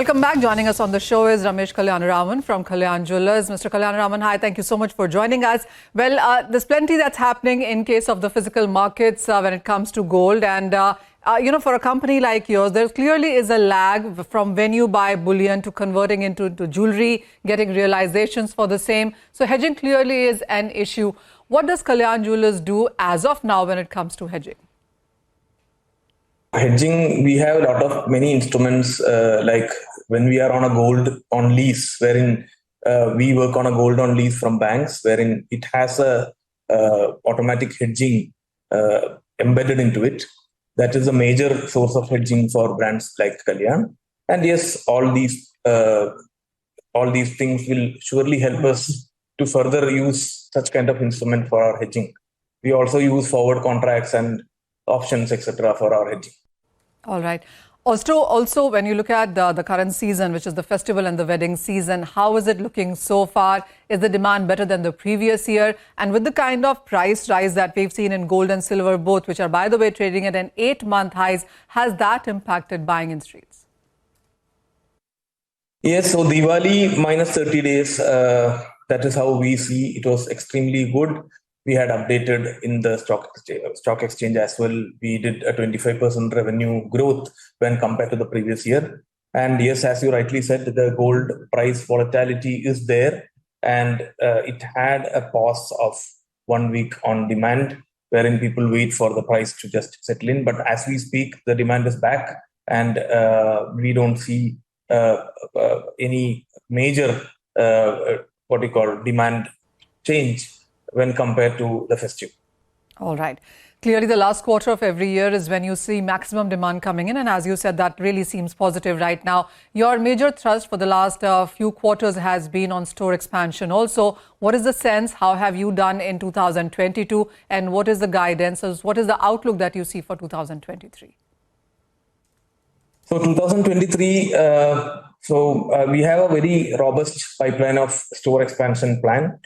Welcome back. Joining us on the show is Ramesh Kalyanaraman from Kalyan Jewellers. Mr. Kalyanaraman, hi. Thank you so much for joining us. Well, there's plenty that's happening in case of the physical markets when it comes to gold. And, for a company like yours, there clearly is a lag from when you buy bullion to converting into jewelry, getting realizations for the same. So hedging clearly is an issue. What does Kalyan Jewellers do as of now when it comes to hedging? Hedging, we have many instruments like when we are on a gold on lease, wherein we work on a gold on lease from banks, wherein it has a automatic hedging embedded into it. That is a major source of hedging for brands like Kalyan. And yes, all these things will surely help us to further use such kind of instrument for our hedging. We also use forward contracts and options, etc. for our hedging. All right. Also, when you look at the current season, which is the festival and the wedding season, how is it looking so far? Is the demand better than the previous year? And with the kind of price rise that we've seen in gold and silver both, which are, by the way, trading at an 8-month highs, has that impacted buying in streets? Yes, so Diwali minus 30 days, that is how we see it was extremely good. We had updated in the stock exchange as well. We did a 25% revenue growth when compared to the previous year. And yes, as you rightly said, the gold price volatility is there. And it had a pause of 1 week on demand, wherein people wait for the price to just settle in. But as we speak, the demand is back and we don't see any major, demand change when compared to the festive. All right. Clearly, the last quarter of every year is when you see maximum demand coming in. And as you said, that really seems positive right now. Your major thrust for the last few quarters has been on store expansion. Also, what is the sense? How have you done in 2022? And what is the guidance? What is the outlook that you see for 2023? So 2023, we have a very robust pipeline of store expansion plan.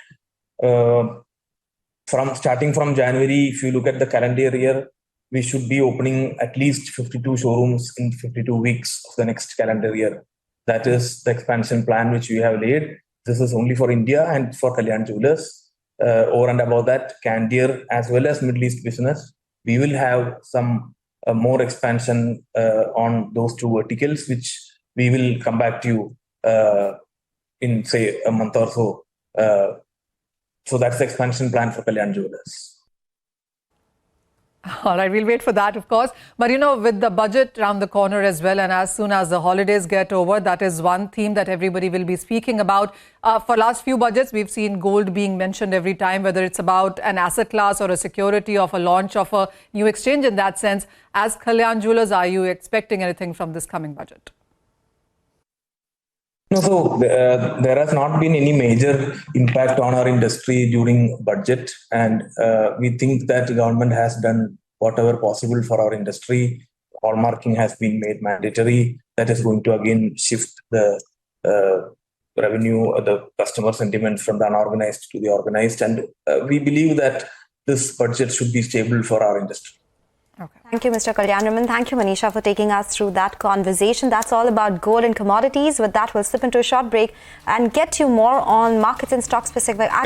Starting from January, if you look at the calendar year, we should be opening at least 52 showrooms in 52 weeks of the next calendar year. That is the expansion plan which we have laid. This is only for India and for Kalyan Jewellers. Over and above that, Candere as well as Middle East business, we will have some more expansion on those two verticals, which we will come back to you in, say, a month or so. So that's the expansion plan for Kalyan Jewellers. All right, we'll wait for that, of course. But, with the budget around the corner as well, and as soon as the holidays get over, that is one theme that everybody will be speaking about. For last few budgets, we've seen gold being mentioned every time, whether it's about an asset class or a security of a launch of a new exchange in that sense. As Kalyan Jewellers, are you expecting anything from this coming budget? No, so there has not been any major impact on our industry during budget, and we think that the government has done whatever possible for our industry. Hallmarking has been made mandatory. That is going to again shift the revenue, the customer sentiment from the unorganized to the organized, and we believe that this budget should be stable for our industry. Okay. Thank you, Mr. Kalyanaraman. Thank you, Manisha, for taking us through that conversation. That's all about gold and commodities. With that, we'll slip into a short break and get you more on markets and stocks specific.